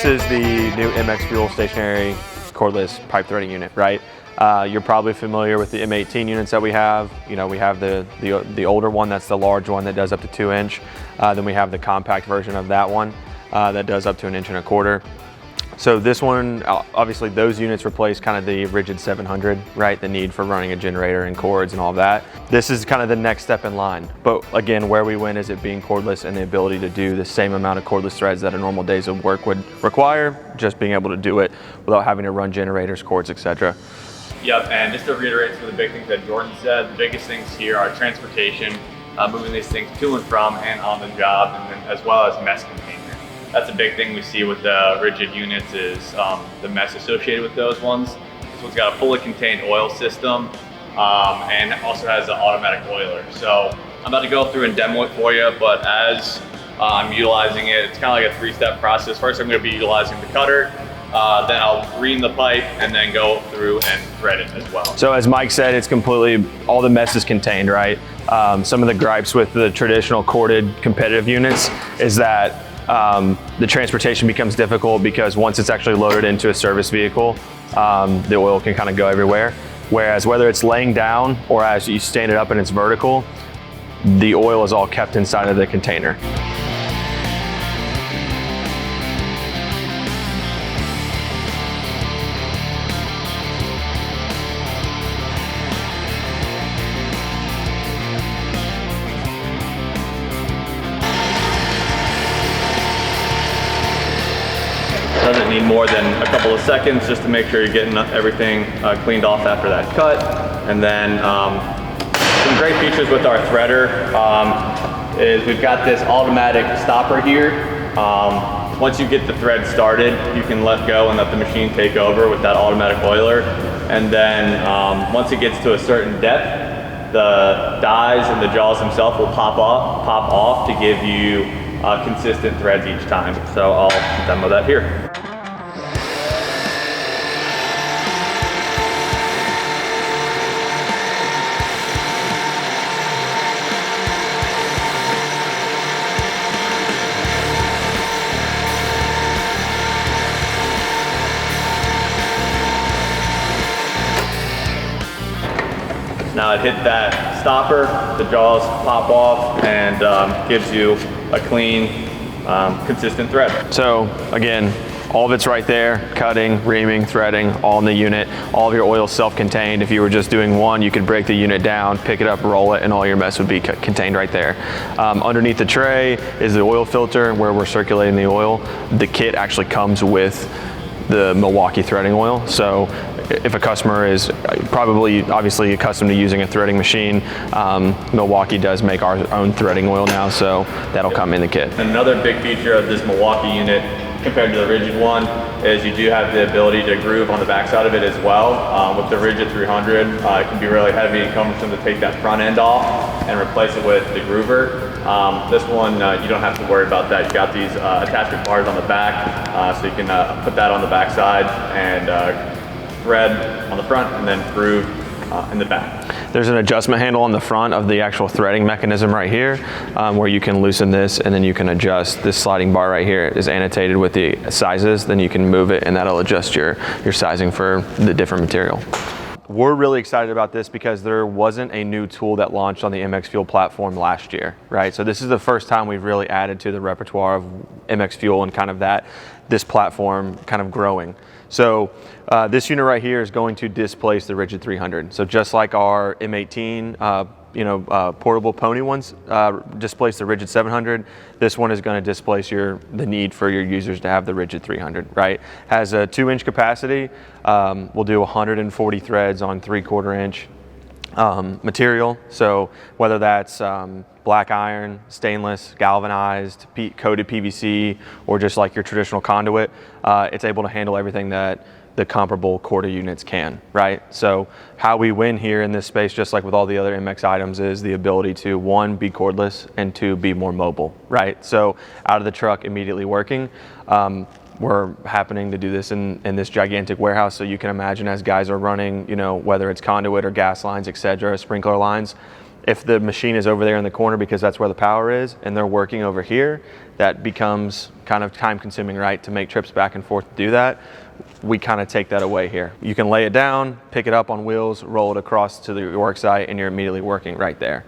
this is the new MX Fuel stationary cordless pipe threading unit, right? You're probably familiar with the M18 units that we have. You know, we have the older one, that's the large one that does up to 2 inch. Then we have the compact version of that one that does up to 1.25 inches. So this one, obviously those units replace kind of the rigid 700, right? The need for running a generator and cords and all that. This is kind of the next step in line. But again, where we win is it being cordless and the ability to do the same amount of cordless threads that a normal days of work would require, just being able to do it without having to run generators, cords, etc. Yep, and just to reiterate some of the big things that Jordan said, the biggest things here are transportation, moving these things to and from and on the job, and then as well as mess containment. That's a big thing we see with the rigid units is the mess associated with those ones. This one's got a fully contained oil system and also has an automatic oiler. So I'm about to go through and demo it for you, but as I'm utilizing it, it's kind of like a 3-step process. First, I'm going to be utilizing the cutter, then I'll ream the pipe and then go through and thread it as well. So as Mike said, it's completely, all the mess is contained, right? Some of the gripes with the traditional corded competitive units is that the transportation becomes difficult because once it's actually loaded into a service vehicle, the oil can kind of go everywhere. Whereas whether it's laying down or as you stand it up and it's vertical, the oil is all kept inside of the container. Doesn't need more than a couple of seconds just to make sure you're getting everything cleaned off after that cut. And then some great features with our threader is we've got this automatic stopper here. Once you get the thread started, you can let go and let the machine take over with that automatic oiler. And then once it gets to a certain depth, the dies and the jaws themselves will pop off to give you consistent threads each time. So I'll demo that here. Now it hit that stopper, the jaws pop off and gives you a clean, consistent thread. So again, all of it's right there, cutting, reaming, threading, all in the unit. All of your oil self-contained. If you were just doing one, you could break the unit down, pick it up, roll it, and all your mess would be contained right there. Underneath the tray is the oil filter where we're circulating the oil. The kit actually comes with the Milwaukee threading oil. So if a customer is probably obviously accustomed to using a threading machine, Milwaukee does make our own threading oil now, so that'll come in the kit. Another big feature of this Milwaukee unit compared to the rigid one is you do have the ability to groove on the backside of it as well. With the rigid 300, it can be really heavy and cumbersome to take that front end off and replace it with the groover. This one, you don't have to worry about that. You got these attachment bars on the back, so you can put that on the backside and thread on the front and then groove in the back. There's an adjustment handle on the front of the actual threading mechanism right here, where you can loosen this and then you can adjust. This sliding bar right here is annotated with the sizes, then you can move it and that'll adjust your sizing for the different material. We're really excited about this because there wasn't a new tool that launched on the MX Fuel platform last year, right? So this is the first time we've really added to the repertoire of MX Fuel and kind of this platform kind of growing. So this unit right here is going to displace the rigid 300. So just like our M18 portable pony ones displace the rigid 700, this one is going to displace the need for your users to have the rigid 300, right? Has a 2-inch capacity. We'll do 140 threads on 3/4 inch material. So whether that's black iron, stainless, galvanized, coated PVC, or just like your traditional conduit, it's able to handle everything that the comparable corded units can, right? So how we win here in this space, just like with all the other MX items, is the ability to, 1, be cordless, and 2, be more mobile, right? So out of the truck, immediately working. We're happening to do this in this gigantic warehouse, so you can imagine as guys are running, whether it's conduit or gas lines, etc., sprinkler lines, If the machine is over there in the corner because that's where the power is and they're working over here, that becomes kind of time consuming, right? To make trips back and forth to do that, we kind of take that away here. You can lay it down, pick it up on wheels, roll it across to the work site, and you're immediately working right there.